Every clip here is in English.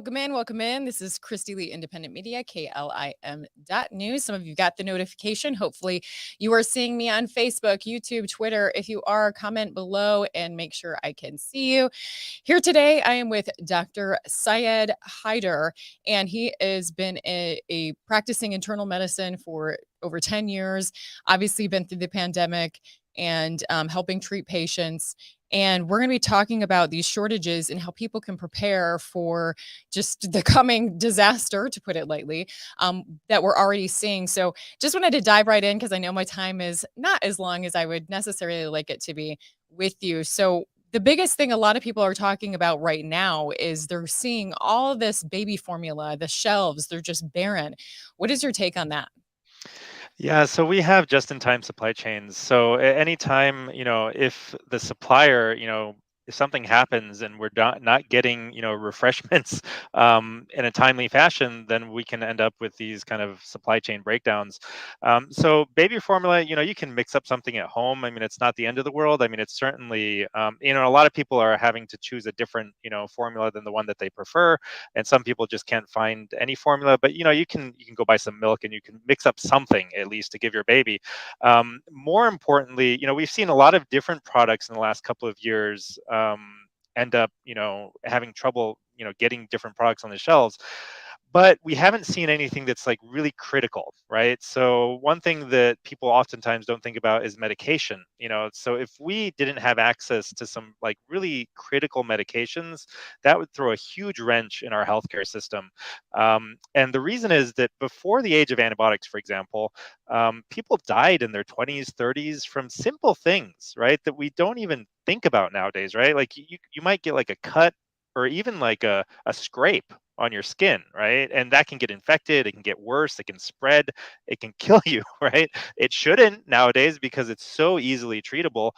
Welcome in. Welcome in. This is Christy Lee, Independent Media, KLIM.news. Some of you got the notification. Hopefully, you are seeing me on Facebook, YouTube, Twitter. If you are, comment below and make sure I can see you. Here today, I am with Dr. Syed Haider, and he has been a practicing internal medicine for over 10 years, obviously been through the pandemic and helping treat patients. And we're going to be talking about these shortages and how people can prepare for just the coming disaster, to put it lightly, that we're already seeing. So just wanted to dive right in because I know my time is not as long as I would necessarily like it to be with you. So the biggest thing a lot of people are talking about right now is they're seeing all this baby formula, the shelves, they're just barren. What is your take on that? Yeah, so we have just-in-time supply chains. So anytime, if the supplier, if something happens and we're not getting, refreshments in a timely fashion, then we can end up with these kind of supply chain breakdowns. So baby formula, you can mix up something at home. I mean, it's not the end of the world. I mean, it's certainly, a lot of people are having to choose a different, formula than the one that they prefer, and some people just can't find any formula. But you can go buy some milk and you can mix up something at least to give your baby. More importantly, we've seen a lot of different products in the last couple of years end up having trouble getting different products on the shelves, but we haven't seen anything that's like really critical, right? So one thing that people oftentimes don't think about is medication. So if we didn't have access to some like really critical medications, that would throw a huge wrench in our healthcare system. And the reason is that before the age of antibiotics, for example, people died in their 20s, 30s from simple things, right? That we don't even think about nowadays, right? Like you might get like a cut or even like a scrape on your skin, right? And that can get infected, it can get worse, it can spread, it can kill you, right? It shouldn't nowadays because it's so easily treatable.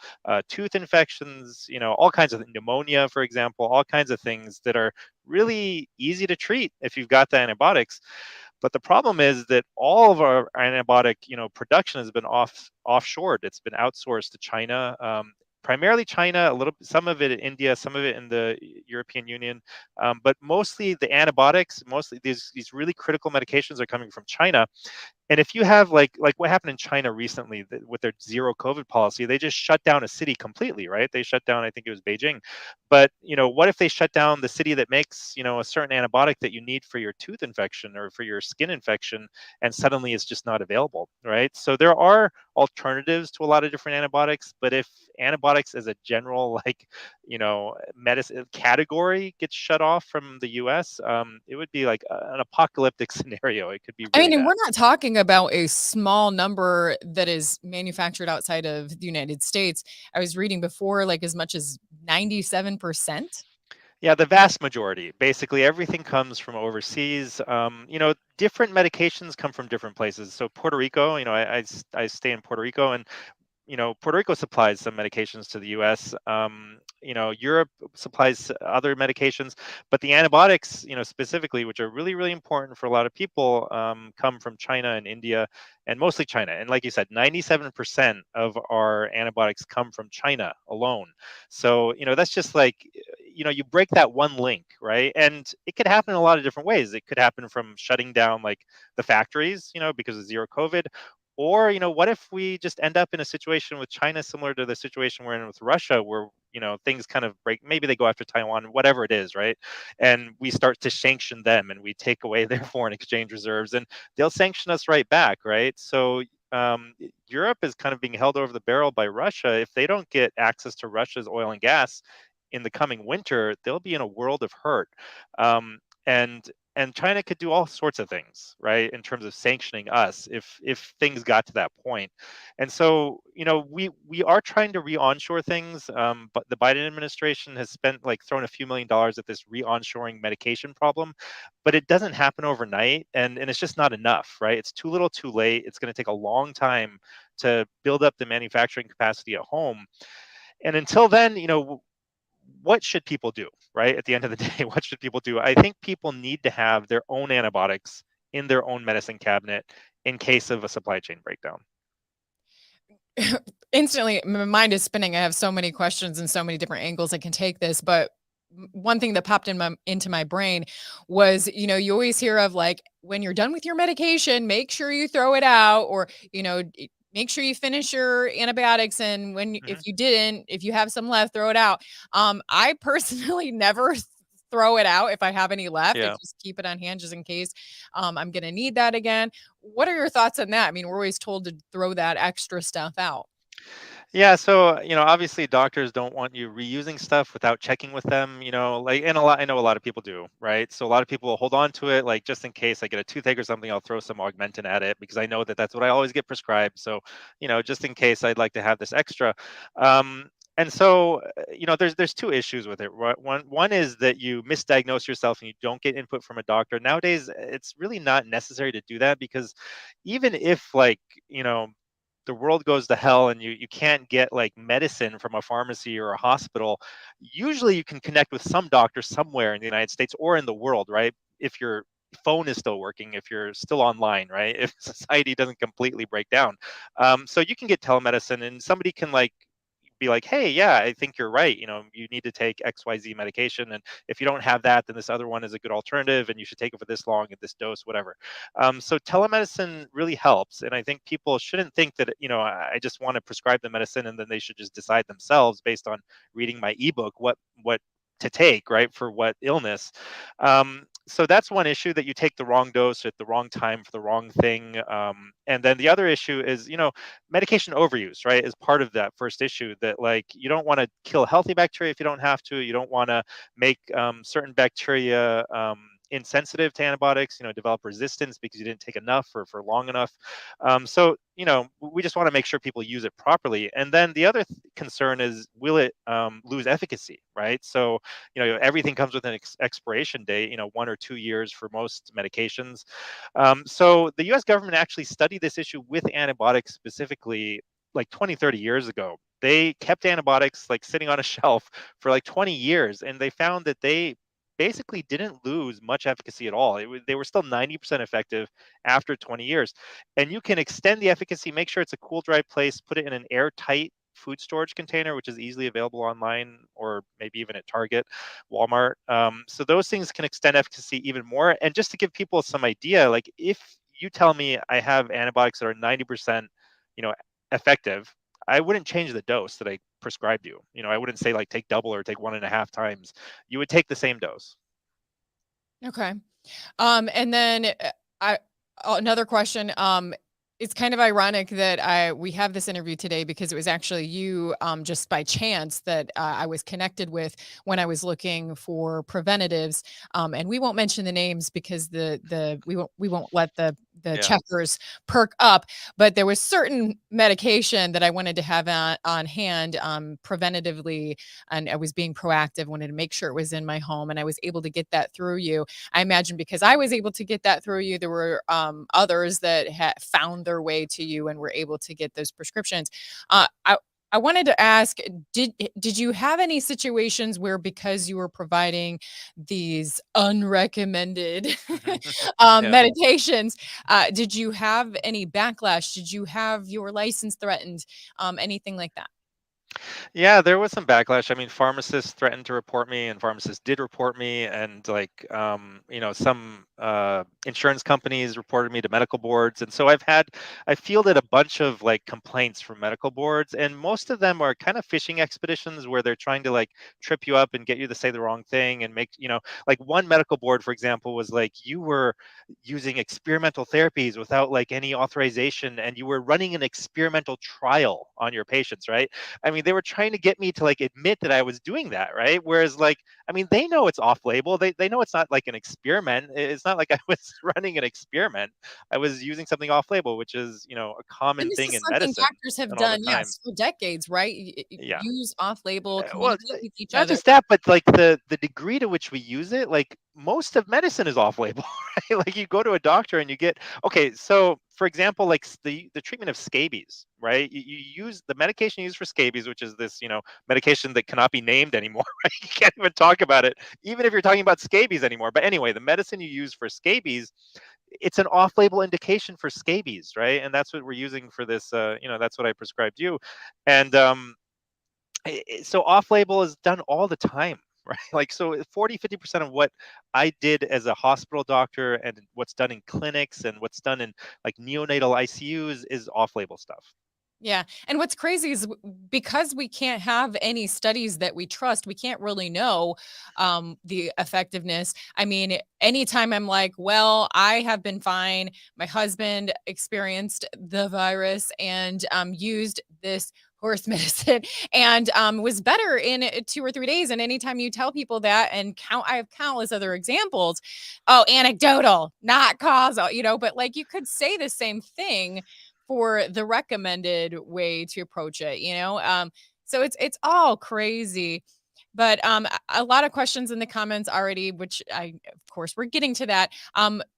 Tooth infections, all kinds of pneumonia, for example, all kinds of things that are really easy to treat if you've got the antibiotics. But the problem is that all of our antibiotic, production has been offshored. It's been outsourced to China. Primarily China, a little, some of it in India, some of it in the European Union, but mostly the antibiotics, mostly these really critical medications are coming from China. And if you have like what happened in China recently with their zero COVID policy, they just shut down a city completely, right? They shut down, I think it was Beijing. But what if they shut down the city that makes a certain antibiotic that you need for your tooth infection or for your skin infection, and suddenly it's just not available, right? So there are alternatives to a lot of different antibiotics, but if antibiotics as a general medicine category gets shut off from the U.S., it would be like an apocalyptic scenario. It could be I mean, really and bad. we're not talking about a small number that is manufactured outside of the United States. I was reading before, like as much as 97%. Yeah, the vast majority. Basically, everything comes from overseas. Different medications come from different places. So Puerto Rico, I stay in Puerto Rico, and Puerto Rico supplies some medications to the U.S. Europe supplies other medications, but the antibiotics, specifically, which are really, really important for a lot of people, come from China and India, and mostly China. And like you said, 97% of our antibiotics come from China alone. So, that's just like, you break that one link, right? And it could happen in a lot of different ways. It could happen from shutting down like the factories, because of zero COVID, or, what if we just end up in a situation with China similar to the situation we're in with Russia, where, things kind of break, maybe they go after Taiwan, whatever it is, right? And we start to sanction them and we take away their foreign exchange reserves and they'll sanction us right back, right? So Europe is kind of being held over the barrel by Russia. If they don't get access to Russia's oil and gas in the coming winter, they'll be in a world of hurt. Um, and and China could do all sorts of things, right, in terms of sanctioning us if things got to that point. And so, we are trying to re-onshore things, but the Biden administration has spent like thrown a few $1 million at this re-onshoring medication problem, but it doesn't happen overnight, and it's just not enough, right? It's too little, too late. It's going to take a long time to build up the manufacturing capacity at home. And until then, what should people do, right? At the end of the day, what should people do? I think people need to have their own antibiotics in their own medicine cabinet in case of a supply chain breakdown. Instantly, my mind is spinning. I have so many questions and so many different angles I can take this, but one thing that popped into my brain was, you always hear of like when you're done with your medication, make sure you throw it out, or make sure you finish your antibiotics, and Mhm. if you didn't, if you have some left, throw it out. I personally never throw it out if I have any left. I Yeah. just keep it on hand just in case I'm gonna need that again. What are your thoughts on that? I mean, we're always told to throw that extra stuff out. Yeah, so, obviously doctors don't want you reusing stuff without checking with them, like, and I know a lot of people do, right? So a lot of people will hold on to it, like, just in case I get a toothache or something, I'll throw some Augmentin at it because I know that that's what I always get prescribed. So, just in case I'd like to have this extra. And so, there's two issues with it. One is that you misdiagnose yourself and you don't get input from a doctor. Nowadays, it's really not necessary to do that because even if like, you know, the world goes to hell and you can't get like medicine from a pharmacy or a hospital, usually you can connect with some doctor somewhere in the United States or in the world, right? If your phone is still working, if you're still online, right? If society doesn't completely break down. So you can get telemedicine and somebody can like be like, hey, yeah, I think you're right. You need to take XYZ medication. And if you don't have that, then this other one is a good alternative and you should take it for this long at this dose, whatever. So telemedicine really helps. And I think people shouldn't think that, I just want to prescribe the medicine and then they should just decide themselves based on reading my ebook what to take, right, for what illness. So that's one issue, that you take the wrong dose at the wrong time for the wrong thing. And then the other issue is, medication overuse, right, is part of that first issue, that like you don't want to kill healthy bacteria if you don't have to. You don't want to make certain bacteria insensitive to antibiotics, develop resistance because you didn't take enough or for long enough. So, we just want to make sure people use it properly. And then the other concern is, will it lose efficacy, right? So, everything comes with an expiration date, 1 or 2 years for most medications. So the US government actually studied this issue with antibiotics specifically like 20, 30 years ago. They kept antibiotics like sitting on a shelf for like 20 years, and they found that they basically didn't lose much efficacy at all. They were still 90% effective after 20 years. And you can extend the efficacy, make sure it's a cool, dry place, put it in an airtight food storage container, which is easily available online or maybe even at Target, Walmart. So those things can extend efficacy even more. And just to give people some idea, like if you tell me I have antibiotics that are 90%, you know, effective, I wouldn't change the dose that I prescribed you. I wouldn't say like take double or take 1.5 times. You would take the same dose. Okay. And then I another question. It's kind of ironic that we have this interview today because it was actually you, just by chance, that I was connected with when I was looking for preventatives. And we won't mention the names because the we won't let the Yeah. checkers perk up. But there was certain medication that I wanted to have on hand, preventatively, and I was being proactive. Wanted to make sure it was in my home, and I was able to get that through you. I imagine because I was able to get that through you, there were others that had found their way to you and were able to get those prescriptions. I wanted to ask, did you have any situations where, because you were providing these unrecommended Yeah. medications, did you have any backlash? Did you have your license threatened? Anything like that? Yeah, there was some backlash. I mean, pharmacists threatened to report me, and pharmacists did report me, and like, some insurance companies reported me to medical boards, and so I fielded a bunch of like complaints from medical boards, and most of them are kind of fishing expeditions where they're trying to like trip you up and get you to say the wrong thing and make, like one medical board, for example, was like, you were using experimental therapies without like any authorization, and you were running an experimental trial on your patients, right? I mean, they were trying to get me to like admit that I was doing that, right? Whereas, like, I mean, they know it's off label. They know it's not like an experiment. It's not like I was running an experiment. I was using something off label, which is, a And common this thing is in something medicine doctors have and all the done, time. yes, for decades, right? Yeah. Use off-label, Well, communicate with each not other. just that, but like the degree to which we use it, like most of medicine is off label, right? Like you go to a doctor and you get, okay. So for example, like the treatment of scabies, right? You use the medication you use for scabies, which is this, medication that cannot be named anymore, right? You can't even talk about it, even if you're talking about scabies anymore. But anyway, the medicine you use for scabies, it's an off-label indication for scabies, right? And that's what we're using for this. That's what I prescribed you, and so off label is done all the time. right? Like, so 40-50% of what I did as a hospital doctor and what's done in clinics and what's done in like neonatal ICUs is off-label stuff. Yeah, and what's crazy is because we can't have any studies that we trust, we can't really know the effectiveness. I mean, anytime I'm like, well, I have been fine. My husband experienced the virus and used this horse medicine and was better in 2 or 3 days. And anytime you tell people that, and I have countless other examples. Oh, anecdotal, not causal, but like you could say the same thing for the recommended way to approach it, so it's all crazy. But a lot of questions in the comments already, which I of course we're getting to that.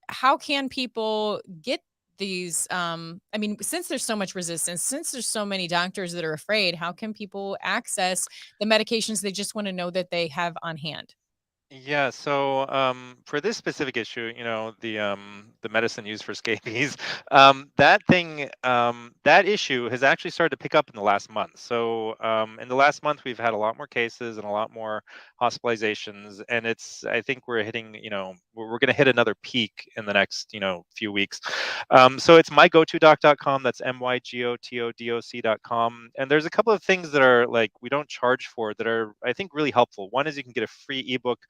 How can people get these I mean, since there's so much resistance, since there's so many doctors that are afraid, how can people access the medications they just want to know that they have on hand? Yeah, so for this specific issue, the medicine used for scabies, that issue has actually started to pick up in the last month. So in the last month, we've had a lot more cases and a lot more hospitalizations, and I think we're hitting, we're going to hit another peak in the next, few weeks. So it's mygotodoc.com. That's mygotodoc.com, and there's a couple of things that are like we don't charge for that are I think really helpful. One is you can get a free ebook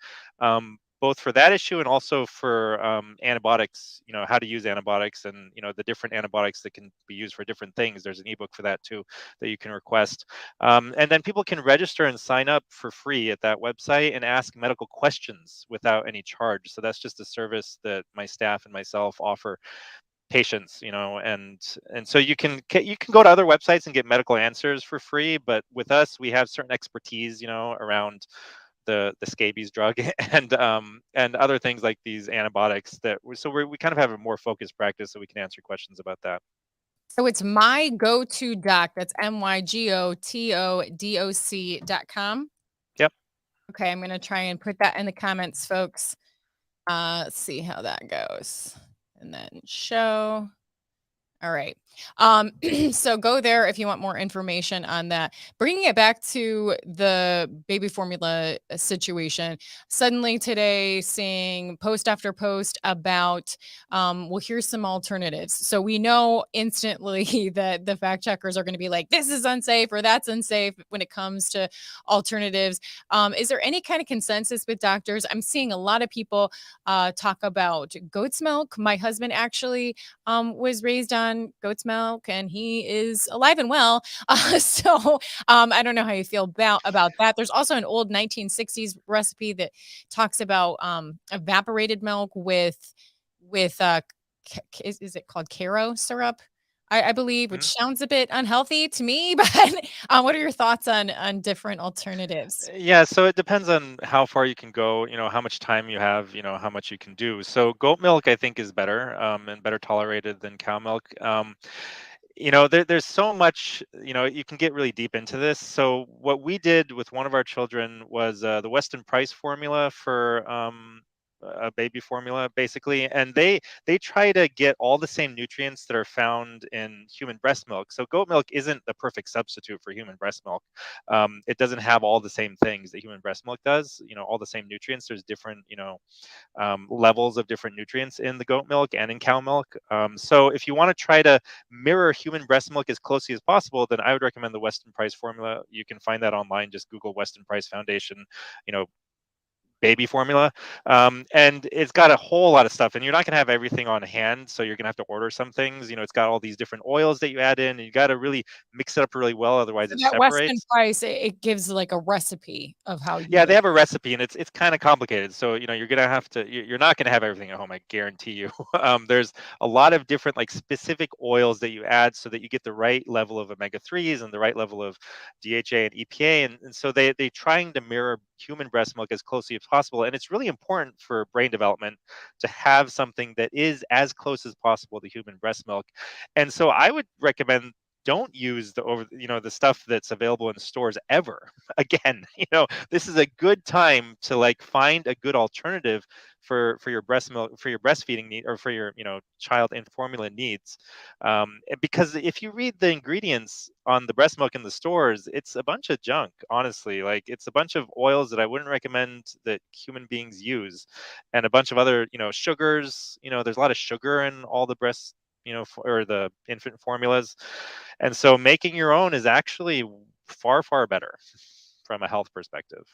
both for that issue and also for antibiotics, how to use antibiotics and, the different antibiotics that can be used for different things. There's an ebook for that too that you can request. And then people can register and sign up for free at that website and ask medical questions without any charge. So that's just a service that my staff and myself offer patients, and so you can go to other websites and get medical answers for free, but with us we have certain expertise, around the scabies drug and other things like these antibiotics we kind of have a more focused practice so we can answer questions about that. So it's my go to doc. That's mygotodoc.com. Yep. Okay, I'm gonna try and put that in the comments, folks. Let's see how that goes. And then show. All right. So go there if you want more information on that. Bringing it back to the baby formula situation. Suddenly today, seeing post after post about, well, here's some alternatives. So we know instantly that the fact checkers are going to be like, this is unsafe or that's unsafe when it comes to alternatives. Is there any kind of consensus with doctors? I'm seeing a lot of people talk about goat's milk. My husband actually was raised on goat's milk and he is alive and well. So I don't know how you feel about that. There's also an old 1960s recipe that talks about evaporated milk with is it called Caro syrup? I believe, which Mhm. sounds a bit unhealthy to me, but what are your thoughts on different alternatives? Yeah, so it depends on how far you can go, how much time you have, how much you can do. So goat milk, I think, is better and better tolerated than cow milk. There's so much, you can get really deep into this. So what we did with one of our children was the Weston Price formula for a baby formula, basically, and they try to get all the same nutrients that are found in human breast milk. So goat milk isn't the perfect substitute for human breast milk. It doesn't have all the same things that human breast milk does. All the same nutrients. There's different, levels of different nutrients in the goat milk and in cow milk. So if you want to try to mirror human breast milk as closely as possible, then I would recommend the Weston Price formula. You can find that online. Just Google Weston Price Foundation, you know, baby formula. And it's got a whole lot of stuff, and you're not going to have everything on hand. So you're going to have to order some things. It's got all these different oils that you add in, and you got to really mix it up really well. Otherwise, So it that Weston separates. Price, it gives like a recipe of how you Yeah, do they it. have a recipe, and it's kind of complicated. So you're gonna have to. You're not gonna have everything at home. I guarantee you. There's a lot of different like specific oils that you add so that you get the right level of omega threes and the right level of DHA and EPA, and so they trying to mirror human breast milk as closely as possible. And it's really important for brain development to have something that is as close as possible to human breast milk. And so I would recommend don't use the stuff that's available in stores ever again. This is a good time to like find a good alternative for your breast milk, for your breastfeeding need, or for your child and formula needs. Because if you read the ingredients on the breast milk in the stores, it's a bunch of junk, honestly. Like, it's a bunch of oils that I wouldn't recommend that human beings use, and a bunch of other sugars. There's a lot of sugar in all the breast, or the infant formulas. And so making your own is actually far, far better from a health perspective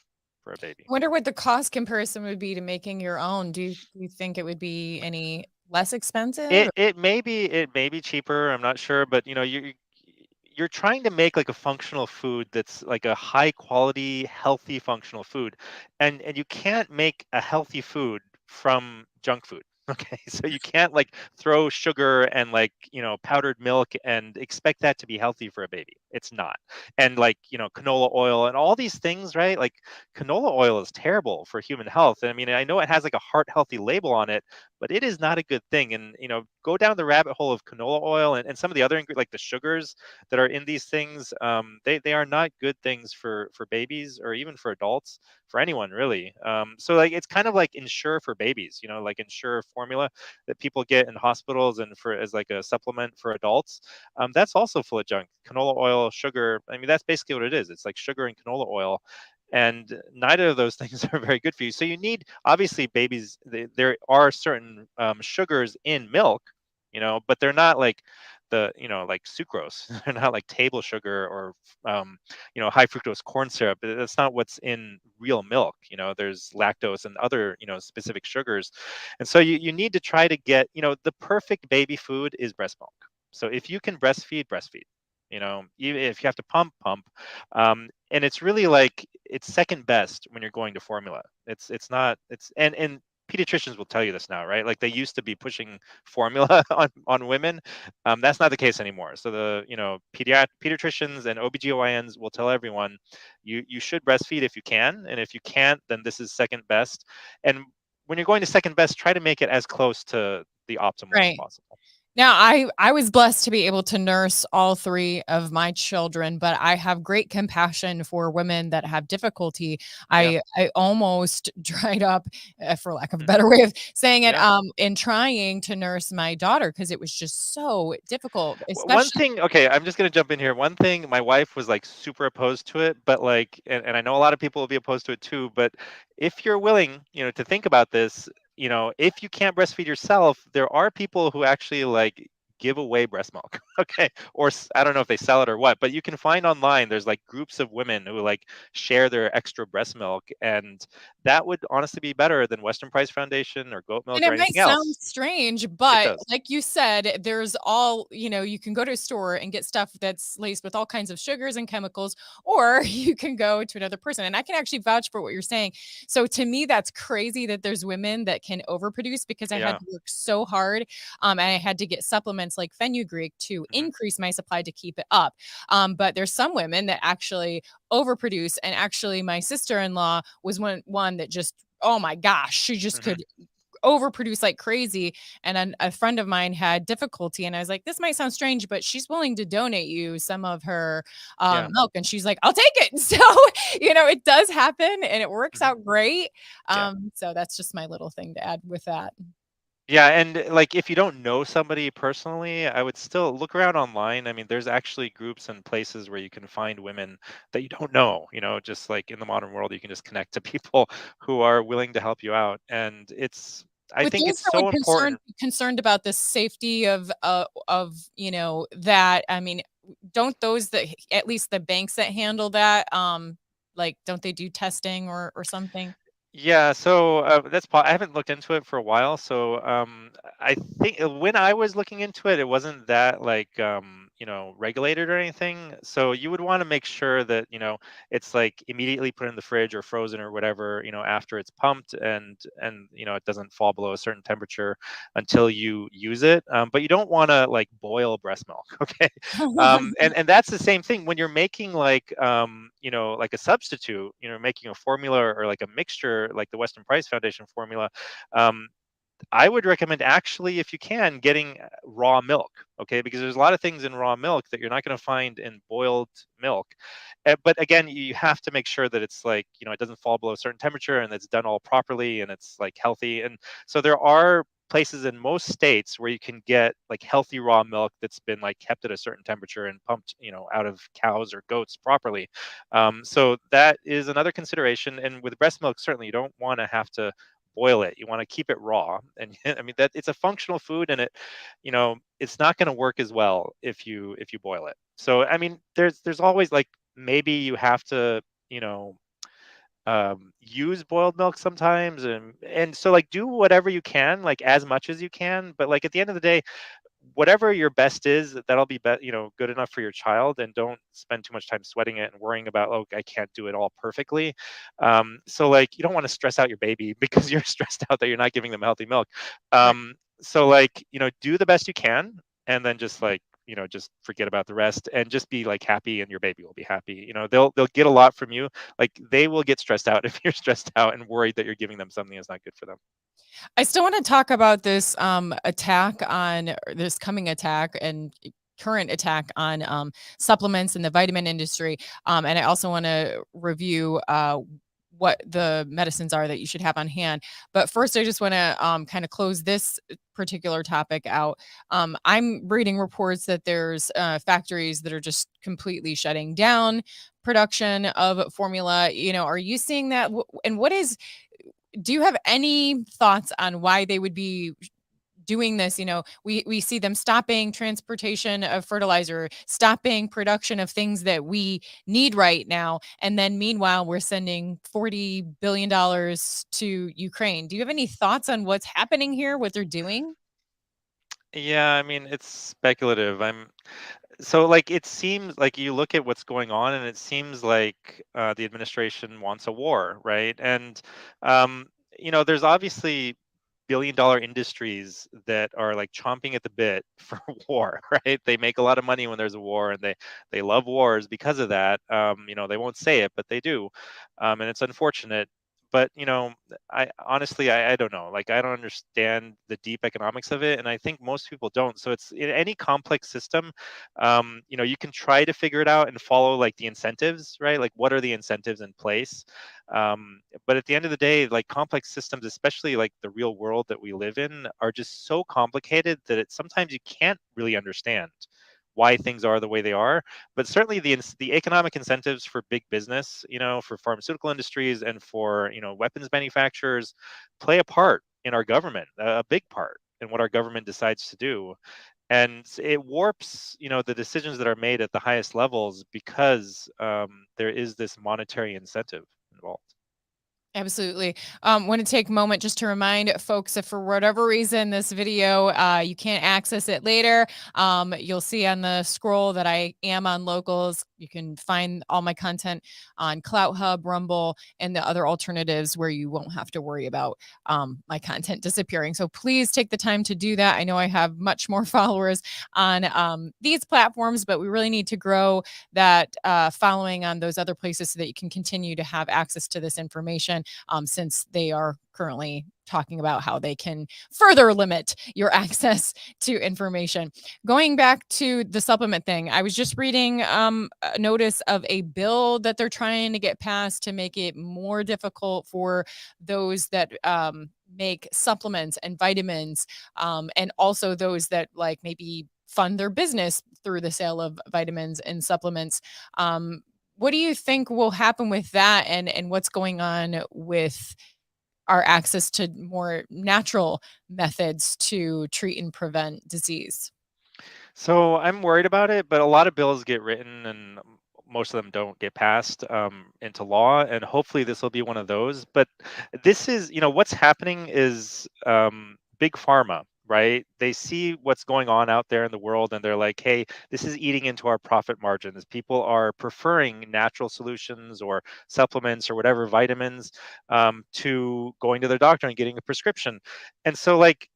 for a baby. I wonder what the cost comparison would be to making your own. Do you think it would be any less expensive? It may be cheaper. I'm not sure, but you're trying to make like a functional food that's like a high quality, healthy, functional food, and you can't make a healthy food from junk food. Okay, so you can't like throw sugar and like powdered milk and expect that to be healthy for a baby. It's not. And like canola oil and all these things, right? Like, canola oil is terrible for human health. And I mean, I know it has like a heart healthy label on it, but it is not a good thing. And go down the rabbit hole of canola oil and some of the other like the sugars that are in these things. They are not good things for babies, or even for adults, for anyone really. So like, it's kind of like Ensure for babies, like Ensure formula that people get in hospitals and for as like a supplement for adults. That's also full of junk. Canola oil, sugar. I mean, that's basically what it is. It's like sugar and canola oil, and neither of those things are very good for you. So you need, obviously, babies. There are certain sugars in milk, but they're not like like sucrose. They're not like table sugar or high fructose corn syrup. That's not what's in real milk. There's lactose and other specific sugars, and so you need to try to get the perfect baby food is breast milk. So if you can breastfeed, breastfeed. Even if you have to pump, pump. And it's really like, it's second best when you're going to formula. It's not. And pediatricians will tell you this now, right? Like, they used to be pushing formula on women. That's not the case anymore. So the pediatricians and OBGYNs will tell everyone, you should breastfeed if you can, and if you can't, then this is second best. And when you're going to second best, try to make it as close to the optimal as Right. possible. Now, I was blessed to be able to nurse all 3 of my children, but I have great compassion for women that have difficulty. Yeah. I almost dried up, for lack of a Mhm. better way of saying it, Yeah. in trying to nurse my daughter because it was just so difficult, One especially. thing, okay, I'm just gonna jump in here. One thing, my wife was like super opposed to it, but like, and I know a lot of people will be opposed to it too, but if you're willing, to think about this, if you can't breastfeed yourself, there are people who actually like give away breast milk, okay, or I don't know if they sell it or what, but you can find online. There's like groups of women who like share their extra breast milk, and that would honestly be better than Western Price Foundation or goat And milk or it might anything sound else. strange, It but does. like you said, there's all, you can go to a store and get stuff that's laced with all kinds of sugars and chemicals, or you can go to another person. And I can actually vouch for what you're saying. So to me, that's crazy that there's women that can overproduce because I had Yeah. to work so hard. And I had to get supplements like fenugreek to Hmm. increase my supply to keep it up. But there's some women that actually overproduce. And actually, my sister-in-law was one that just, oh my gosh, she just Hmm. could overproduce like crazy. And then a friend of mine had difficulty, and I was like, this might sound strange, but she's willing to donate you some of her Yeah. milk. And she's like, I'll take it. So, it does happen and it works Hmm. out great. Yeah. So that's just my little thing to add with that. Yeah, and like, if you don't know somebody personally, I would still look around online. I mean, there's actually groups and places where you can find women that you don't know, just like in the modern world, you can just connect to people who are willing to help you out. And I With think those it's that would so important. concerned about the safety of that, I mean, don't those that at least the banks that handle that, like, don't they do testing or something? Yeah, so I haven't looked into it for a while. So I think when I was looking into it, it wasn't that like regulated or anything. So you would want to make sure that it's like immediately put in the fridge or frozen or whatever after it's pumped, and it doesn't fall below a certain temperature until you use it. But you don't want to like boil breast milk, okay? And that's the same thing when you're making like like a substitute, making a formula or like a mixture like the Western Price Foundation formula. um, I would recommend actually, if you can, getting raw milk, okay? Because there's a lot of things in raw milk that you're not going to find in boiled milk. But again, you have to make sure that it's like, it doesn't fall below a certain temperature and it's done all properly and it's like healthy. And so there are places in most states where you can get like healthy raw milk that's been like kept at a certain temperature and pumped, out of cows or goats properly. So that is another consideration. And with breast milk, certainly you don't want to have to boil it. You want to keep it raw. And I mean that it's a functional food, and it's not going to work as well if you boil it. So I mean, there's always like maybe you have to, use boiled milk sometimes, and so like do whatever you can, like as much as you can. But like at the end of the day, whatever your best is, that'll be, good enough for your child, and don't spend too much time sweating it and worrying about, oh, I can't do it all perfectly. So like you don't want to stress out your baby because you're stressed out that you're not giving them healthy milk. Right. So like, do the best you can, and then just like, just forget about the rest and just be like happy, and your baby will be happy. They'll get a lot from you. Like they will get stressed out if you're stressed out and worried that you're giving them something that's not good for them. I still want to talk about this attack on or this coming attack and current attack on supplements in the vitamin industry. And I also want to review what the medicines are that you should have on hand. But first, I just want to kind of close this particular topic out. I'm reading reports that there's factories that are just completely shutting down production of formula. Are you seeing that? And do you have any thoughts on why they would be doing this? We see them stopping transportation of fertilizer, stopping production of things that we need right now, and then meanwhile we're sending $40 billion to Ukraine. Do you have any thoughts on what's happening here, what they're doing? Yeah, I mean, it's speculative. So like it seems like you look at what's going on, and it seems like the administration wants a war, right? And um, there's obviously billion-dollar industries that are like chomping at the bit for war, right? They make a lot of money when there's a war, and they love wars because of that. They won't say it, but they do, and it's unfortunate. But I honestly, I don't know. Like I don't understand the deep economics of it, and I think most people don't. So it's in any complex system, you can try to figure it out and follow like the incentives, right? Like what are the incentives in place? But at the end of the day, like complex systems, especially like the real world that we live in, are just so complicated that sometimes you can't really understand why things are the way they are. But certainly the economic incentives for big business, for pharmaceutical industries and for weapons manufacturers, play a part in our government, a big part in what our government decides to do. And it warps the decisions that are made at the highest levels because there is this monetary incentive involved. Absolutely. Want to take a moment just to remind folks if for whatever reason this video you can't access it later, you'll see on the scroll that I am on Locals. You can find all my content on Clout Hub, Rumble, and the other alternatives where you won't have to worry about my content disappearing. So please take the time to do that. I know I have much more followers on these platforms, but we really need to grow that following on those other places so that you can continue to have access to this information, since they are currently talking about how they can further limit your access to information. Going back to the supplement thing, I was just reading a notice of a bill that they're trying to get passed to make it more difficult for those that make supplements and vitamins, and also those that like maybe fund their business through the sale of vitamins and supplements. What do you think will happen with that, and what's going on with our access to more natural methods to treat and prevent disease? So I'm worried about it, but a lot of bills get written, and most of them don't get passed into law. And hopefully, this will be one of those. But this is, what's happening is big pharma, right? They see what's going on out there in the world, and they're like, "Hey, this is eating into our profit margins. People are preferring natural solutions or supplements or whatever vitamins to going to their doctor and getting a prescription." And so, like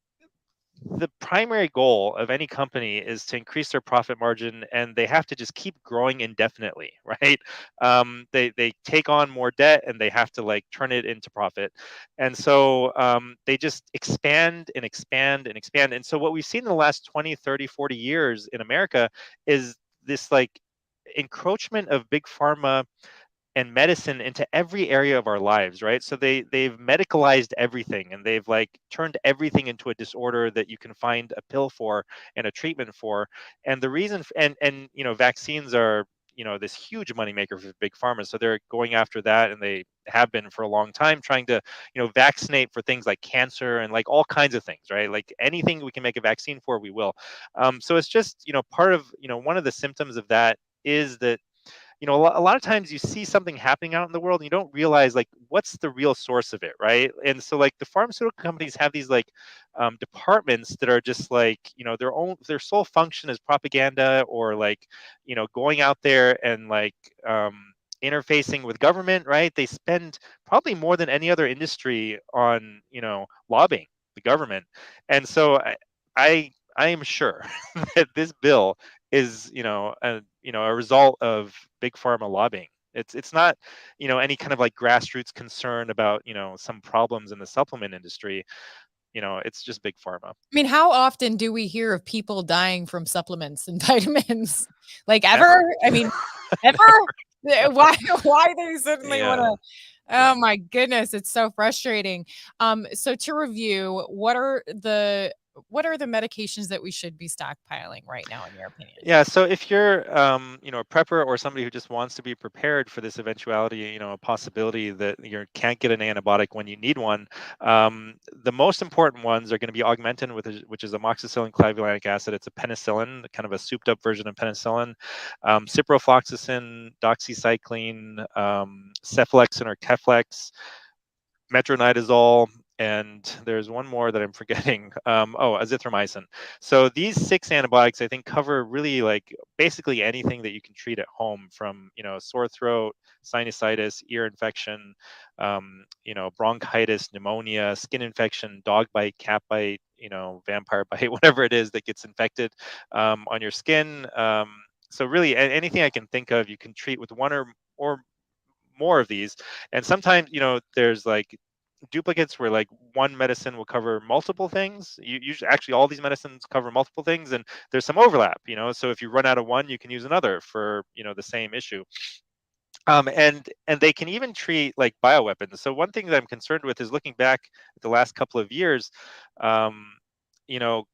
the primary goal of any company is to increase their profit margin, and they have to just keep growing indefinitely, right? They take on more debt, and they have to like turn it into profit, and so they just expand and expand and expand. And so what we've seen in the last 20, 30, 40 years in America is this like encroachment of big pharma and medicine into every area of our lives, right? So they've medicalized everything, and they've like turned everything into a disorder that you can find a pill for and a treatment for. And the reason and vaccines are this huge moneymaker for big pharma, so they're going after that, and they have been for a long time, trying to vaccinate for things like cancer and like all kinds of things, right? Like anything we can make a vaccine for, we will. So it's just part of one of the symptoms of that is that a lot of times you see something happening out in the world and you don't realize like what's the real source of it, right? And so like the pharmaceutical companies have these like departments that are just like their sole function is propaganda, or like going out there and like interfacing with government, right? They spend probably more than any other industry on lobbying the government. And so I am sure that this bill is a result of big pharma lobbying. It's not any kind of like grassroots concern about some problems in the supplement industry. It's just big pharma. I mean, how often do we hear of people dying from supplements and vitamins? Like, Never. ever? I mean, ever? Never. Why they suddenly Yeah. wanna Yeah. oh my goodness, it's so frustrating. So to review, what are the medications that we should be stockpiling right now in your opinion? Yeah, so if you're, a prepper or somebody who just wants to be prepared for this eventuality, a possibility that you can't get an antibiotic when you need one, the most important ones are going to be augmentin, which is amoxicillin clavulanic acid. It's a penicillin, kind of a souped-up version of penicillin. Ciprofloxacin, doxycycline, cephalexin or Keflex, metronidazole, and there's one more that I'm forgetting. Azithromycin. So these 6 antibiotics, I think, cover really like basically anything that you can treat at home, from sore throat, sinusitis, ear infection, bronchitis, pneumonia, skin infection, dog bite, cat bite, vampire bite, whatever it is that gets infected on your skin. So really, anything I can think of, you can treat with one or more of these. And sometimes there's like duplicates where like one medicine will cover multiple things. You usually, actually, all these medicines cover multiple things, and there's some overlap. So if you run out of one, you can use another for the same issue. And they can even treat like bioweapons. So one thing that I'm concerned with is looking back at the last couple of years. um, you know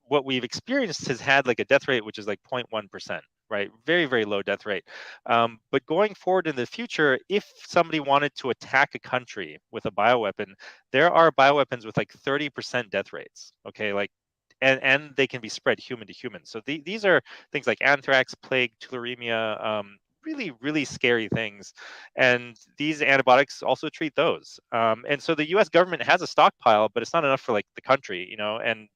what we've experienced has had like a death rate which is like 0.1%, right? Very, very low death rate. But going forward in the future, if somebody wanted to attack a country with a bioweapon, there are bioweapons with like 30% death rates. Okay, like and they can be spread human to human. So these are things like anthrax, plague, tularemia, really, really scary things. And these antibiotics also treat those. And so the US government has a stockpile, but it's not enough for like the country, and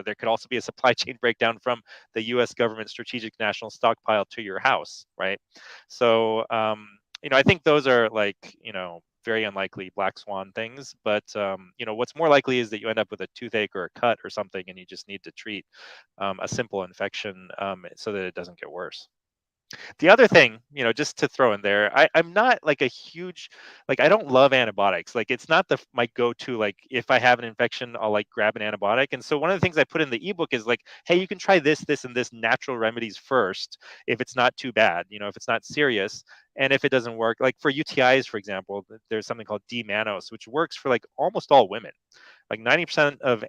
there could also be a supply chain breakdown from the US government strategic national stockpile to your house, right? So, I think those are like, very unlikely black swan things. But, what's more likely is that you end up with a toothache or a cut or something, and you just need to treat a simple infection so that it doesn't get worse. The other thing, just to throw in there, I'm not like a huge, like, I don't love antibiotics. Like, it's not my go-to. Like, if I have an infection, I'll like grab an antibiotic. And so one of the things I put in the ebook is like, hey, you can try this, and this natural remedies first if it's not too bad, if it's not serious. And if it doesn't work, like for UTIs, for example, there's something called D-mannose, which works for like almost all women. Like 90% of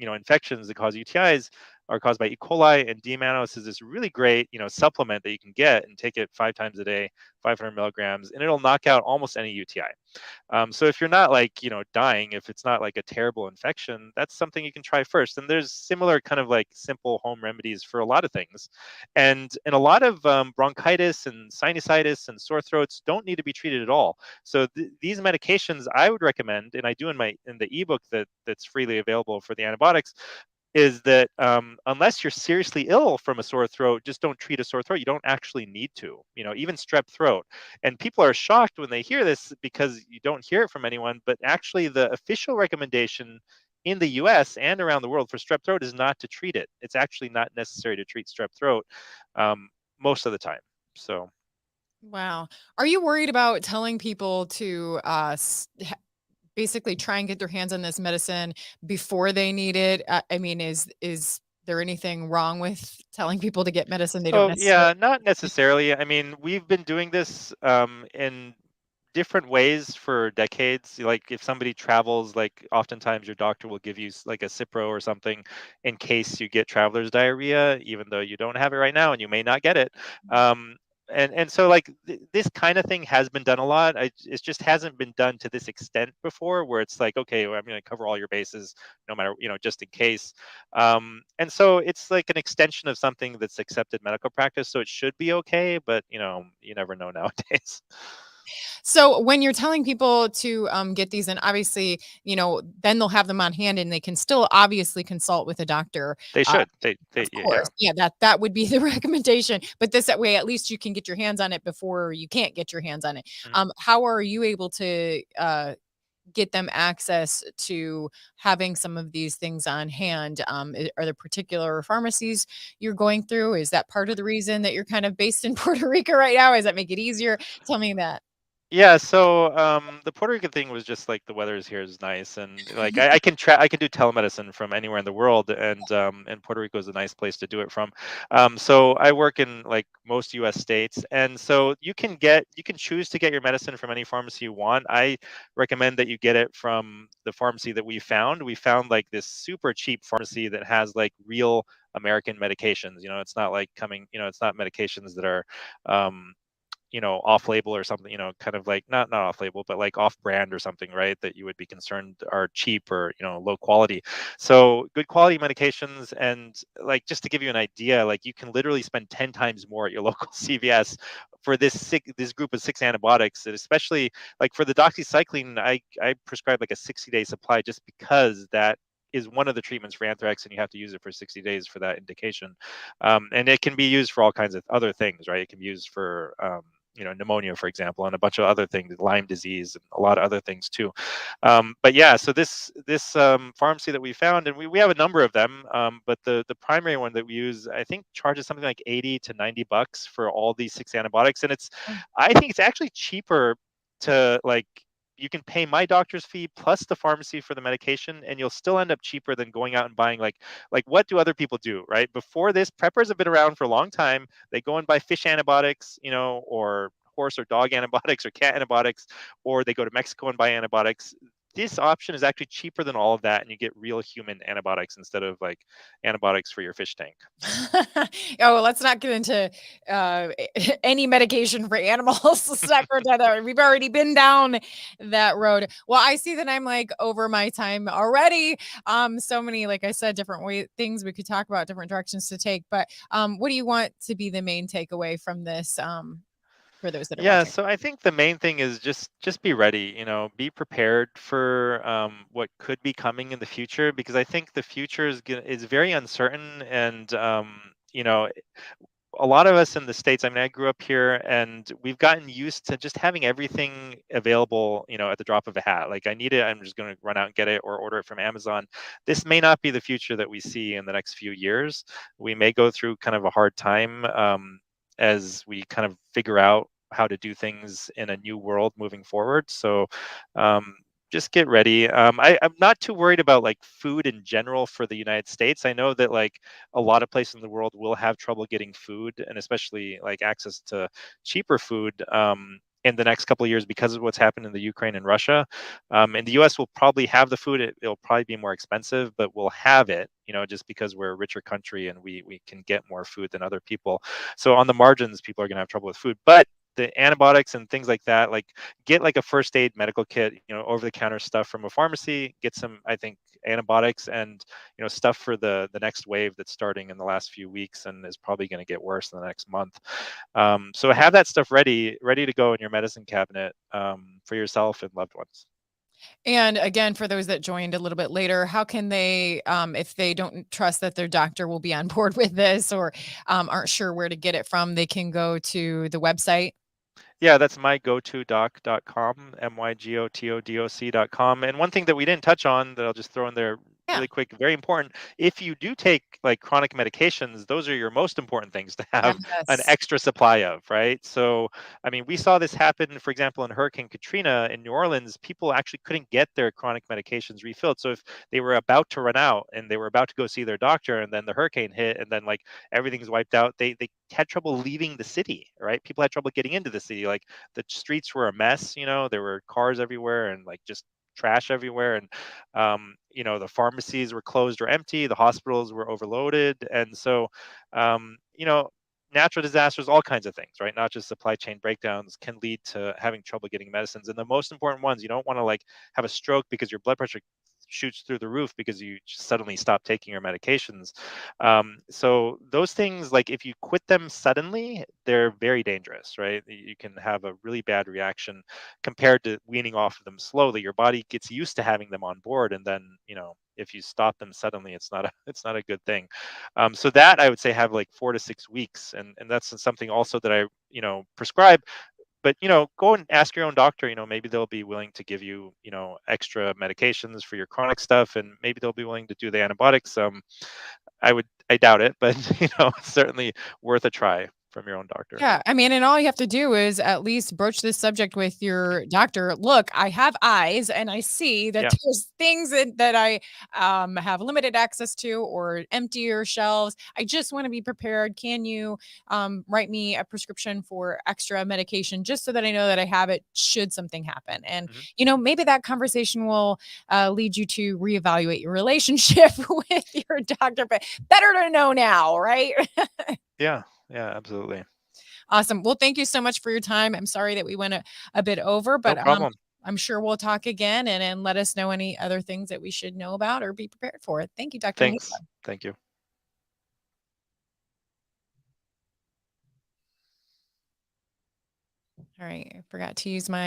infections that cause UTIs are caused by E. coli, and D-mannose is this really great supplement that you can get and take it 5 times a day, 500 milligrams, and it'll knock out almost any UTI. So if you're not like dying, if it's not like a terrible infection, that's something you can try first. And there's similar kind of like simple home remedies for a lot of things, and a lot of bronchitis and sinusitis and sore throats don't need to be treated at all. So these medications I would recommend, and I do in the ebook that's freely available for the antibiotics, is that unless you're seriously ill from a sore throat, just don't treat a sore throat. You don't actually need to, even strep throat. And people are shocked when they hear this because you don't hear it from anyone. But actually, the official recommendation in the US and around the world for strep throat is not to treat it. It's actually not necessary to treat strep throat most of the time. So Wow. Are you worried about telling people to basically try and get their hands on this medicine before they need it? I mean, is there anything wrong with telling people to get medicine they don't So necessarily yeah, not need? necessarily. I mean, we've been doing this in different ways for decades. Like if somebody travels, like oftentimes your doctor will give you like a Cipro or something in case you get traveler's diarrhea, even though you don't have it right now and you may not get it. Um, and so like this kind of thing has been done a lot. It just hasn't been done to this extent before, where it's like, okay, well, I'm going to cover all your bases, no matter, just in case. And so it's like an extension of something that's accepted medical practice. So it should be okay, but you never know nowadays. So when you're telling people to get these, and obviously, then they'll have them on hand, and they can still obviously consult with a doctor. They Uh, should. They of yeah. course, yeah, that would be the recommendation. But this that way, at least you can get your hands on it before you can't get your hands on it. Mhm. How are you able to get them access to having some of these things on hand? Are there particular pharmacies you're going through? Is that part of the reason that you're kind of based in Puerto Rico right now? Does that make it easier? Tell me that. Yeah, so the Puerto Rican thing was just like the weather is here is nice, and like I can do telemedicine from anywhere in the world, and Puerto Rico is a nice place to do it from. So I work in like most U.S. states, and so you can choose to get your medicine from any pharmacy you want. I recommend that you get it from the pharmacy that we found. We found like this super cheap pharmacy that has like real American medications. It's not like it's not medications that are um, off label or something, kind of like not off label, but like off brand or something, right? That you would be concerned are cheap or, low quality. So good quality medications. And like, just to give you an idea, like you can literally spend 10 times more at your local CVS for this group of 6 antibiotics. And especially like for the doxycycline, I prescribe like a 60-day supply just because that is one of the treatments for anthrax, and you have to use it for 60 days for that indication. And it can be used for all kinds of other things, right? It can be used for pneumonia, for example, and a bunch of other things, Lyme disease, and a lot of other things too. But yeah, so this pharmacy that we found, and we have a number of them, but the primary one that we use, I think, charges something like 80 to $90 for all these 6 antibiotics, and I think it's actually cheaper to like you can pay my doctor's fee plus the pharmacy for the medication, and you'll still end up cheaper than going out and buying like what do other people do, right? Before this, preppers have been around for a long time. They go and buy fish antibiotics, or horse or dog antibiotics or cat antibiotics, or they go to Mexico and buy antibiotics. This option is actually cheaper than all of that, and you get real human antibiotics instead of like antibiotics for your fish tank. Oh, well, let's not get into any medication for animals. Let's not go down that. We've already been down that road. Well, I see that I'm like over my time already. So many, like I said, different things we could talk about, different directions to take. But what do you want to be the main takeaway from this? For those that are Yeah, watching. so I think the main thing is just be ready, be prepared for what could be coming in the future, because I think the future is very uncertain. And a lot of us in the States, I mean, I grew up here, and we've gotten used to just having everything available, at the drop of a hat. Like I need it, I'm just going to run out and get it or order it from Amazon. This may not be the future that we see in the next few years. We may go through kind of a hard time as we kind of figure out how to do things in a new world moving forward. So um, just get ready. I'm not too worried about like food in general for the United States. I know that like a lot of places in the world will have trouble getting food, and especially like access to cheaper food in the next couple of years because of what's happened in the Ukraine and Russia. In the U.S., we'll probably have the food. It'll probably be more expensive, but we'll have it. Just because we're a richer country and we can get more food than other people. So on the margins, people are going to have trouble with food, but the antibiotics and things like that, like get like a first aid medical kit, over the counter stuff from a pharmacy, get some, I think, antibiotics and, stuff for the next wave that's starting in the last few weeks and is probably going to get worse in the next month. So have that stuff ready to go in your medicine cabinet for yourself and loved ones. And again, for those that joined a little bit later, how can they, if they don't trust that their doctor will be on board with this, or aren't sure where to get it from, they can go to the website? Yeah, that's mygotodoc.com, mygotodoc.com. And one thing that we didn't touch on that I'll just throw in there Yeah. really quick, very important. If you do take like chronic medications, those are your most important things to have an Yes. extra supply of, right? So, I mean, we saw this happen, for example, in Hurricane Katrina in New Orleans. People actually couldn't get their chronic medications refilled. So, if they were about to run out and they were about to go see their doctor, and then the hurricane hit, and then like everything's wiped out, they had trouble leaving the city, right? People had trouble getting into the city. Like the streets were a mess, there were cars everywhere and like just trash everywhere. And, the pharmacies were closed or empty, the hospitals were overloaded. And so, natural disasters, all kinds of things, right? Not just supply chain breakdowns can lead to having trouble getting medicines. And the most important ones, you don't want to like have a stroke because your blood pressure shoots through the roof because you just suddenly stop taking your medications. So those things, like if you quit them suddenly, they're very dangerous, right? You can have a really bad reaction compared to weaning off of them slowly. Your body gets used to having them on board, and then if you stop them suddenly, it's not a it's not a good thing. So that I would say have like 4 to 6 weeks, and that's something also that I prescribe. But go and ask your own doctor. Maybe they'll be willing to give you extra medications for your chronic stuff, and maybe they'll be willing to do the antibiotics. I doubt it, but it's certainly worth a try from your own doctor. Yeah, I mean, and all you have to do is at least broach this subject with your doctor. Look, I have eyes and I see that Yeah. there's things that I have limited access to or emptier shelves. I just want to be prepared. Can you write me a prescription for extra medication just so that I know that I have it should something happen? And, Mhm. maybe that conversation will lead you to reevaluate your relationship with your doctor, but better to know now, right? Yeah. Yeah. Absolutely. Awesome. Well, thank you so much for your time. I'm sorry that we went a bit over, No but problem. I'm sure we'll talk again and let us know any other things that we should know about or be prepared for. Thank you, Dr. Anita. Thanks. Thank you. All right. I forgot to use my